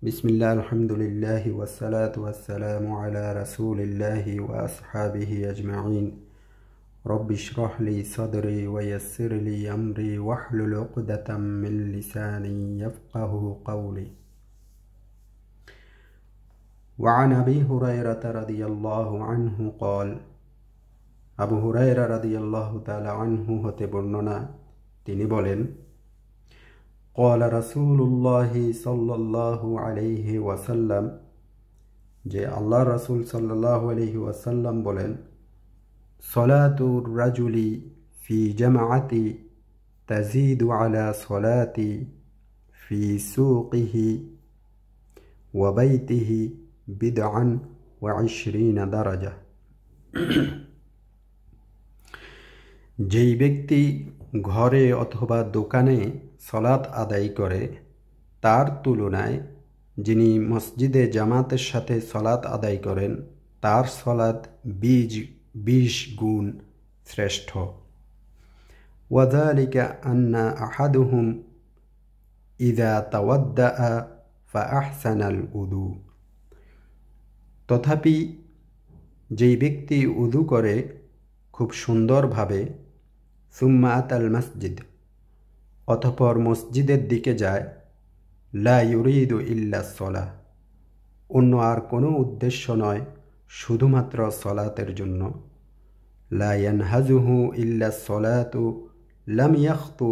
বিসমিল্লাহ আলহামদুলিল্লাহ ওয়াসসালাতু ওয়াসসালামু আলা রাসূলিল্লাহি ওয়া আসহাবিহি আজমাইন রব্বি ইশরাহ লি সাদরি ওয়া ইয়াসসির লি আমরি ওয়াহলুল উকদাতাম মিন লিসানি ইয়াফকাহু কওলি। وعن أبي هريرة رضي الله عنه قال আবু হুরায়রা রাদিয়াল্লাহু তাআলা আনহু হতে বর্ণনা, তিনি বলেন, قال رسول الله صلى الله عليه وسلم, যে আল্লাহ রাসূল সাল্লাল্লাহু আলাইহি ওয়াসাল্লাম বলেন, সলাতুর রাজুলি ফি জামাআতি তাজিদু আলা সলাতি ফি সুকিহি ওয়া বাইতিহি বিদআন ওয়া 20 দারাজা। যেই ব্যক্তি ঘরে অথবা দোকানে সলাত আদায় করে তার তুলনায় যিনি মসজিদে জামাতের সাথে সলাত আদায় করেন তার সলাত 20 গুণ শ্রেষ্ঠ। ওয়াযালিকা আন্না আহাদুহুম ইযা তাওয়াদ্দাআ ফাআহসানাল উযু, তথাপি যেই ব্যক্তি উযু করে খুব সুন্দরভাবে, সুম্মা আতাল মসজিদ, অতঃপর মসজিদের দিকে যায়, লা ইউরিদু ইল্লা সলাহ, অন্য আর কোনো উদ্দেশ্য নয়, শুধুমাত্র সলাতের জন্য, লা ইয়ানহাজুহু ইল্লা সলাতু লাম ইয়াখতু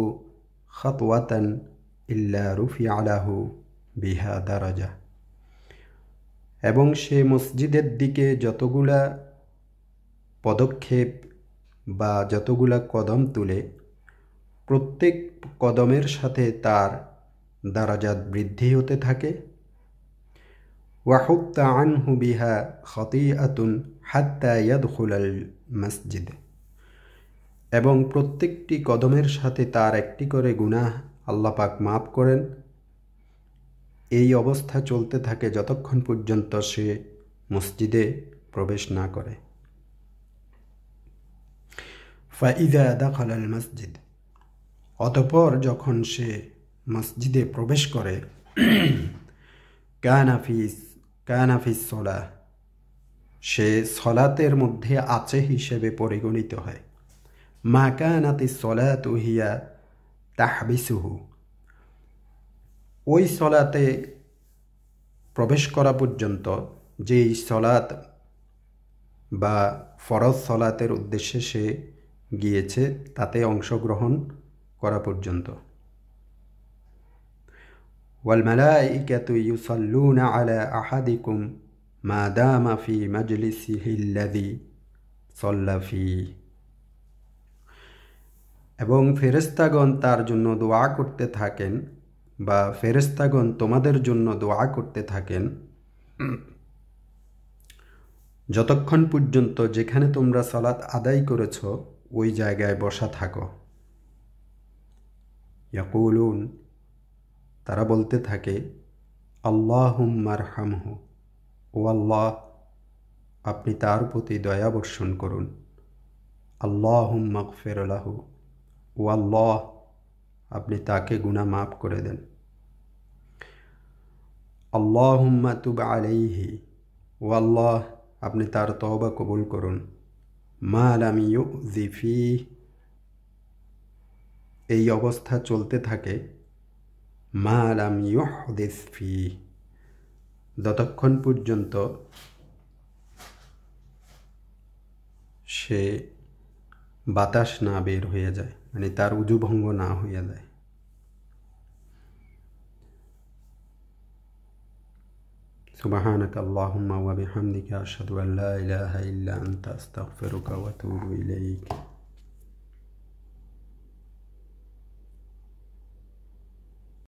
খাতওয়াতান ইল্লা রুফিআ লাহু বিহা দারাজা, এবং সে মসজিদের দিকে যতগুলা পদক্ষেপ বা যতগুলা কদম তুলে প্রত্যেক কদমের সাথে তার দারাজাত বৃদ্ধি হতে থাকে। ওয়াহুত্তা আনহু বিহা খতিআতুন হাত্তা ইয়াদখুলাল মসজিদ, এবং প্রত্যেকটি কদমের সাথে তার একটি করে গুনাহ আল্লাহ পাক মাফ করেন। এই অবস্থা চলতে থাকে যতক্ষণ পর্যন্ত সে মসজিদে প্রবেশ না করে। ফাইদা দাখালাল মসজিদ, অতঃপর যখন সে মসজিদে প্রবেশ করে, কানা ফিস সলাহ, সে সলাতের মধ্যে আছে হিসেবে পরিগণিত হয়। মা কানাতিস সলাতু হিয়া তাহবিসুহু, ওই সলাতে প্রবেশ করা পর্যন্ত, যেই সলাত বা ফরজ সলাতের উদ্দেশ্যে সে গিয়েছে তাতে অংশগ্রহণ করা পর্যন্ত। ওয়াল মালাইকাতু ইউসাল্লুনা আলা আহাদিকুম মা দামা ফি মাজলিসিহিল্লাযী সাল্লা ফীহি, এবং ফেরেশতাগণ তার জন্য দোয়া করতে থাকেন, বা ফেরেশতাগণ তোমাদের জন্য দোয়া করতে থাকেন যতক্ষণ পর্যন্ত যেখানে তোমরা সালাত আদায় করেছ ওই জায়গায় বসা থাকো। ইয়াকুলুন, তারা বলতে থাকে, আল্লাহুম্মা আরহামহু, ও আল্লাহ আপনি তার প্রতি দয়া বর্ষণ করুন। আল্লাহুম্মা গফির লাহু, ও আল্লাহ আপনি তাকে গুনাহ মাফ করে দেন। আল্লাহুম্মা তুব আলাইহি, ও আল্লাহ আপনি তার তওবা কবুল করুন। মা লাম ইউযি ফীহি, এই অবস্থা চলতে থাকে, মা লাম ইউহদিস ফীহি, যতক্ষণ পর্যন্ত সে বাতাস না বের হয়ে যায়, মানে তার উযু ভঙ্গ না হয়ে যায়। সুবহানাকা আল্লাহুম্মা ওয়া বিহামদিকা আশহাদু আল্লা ইলাহা ইল্লা আনতা আস্তাগফিরুকা ওয়া আতুবু ইলাইক।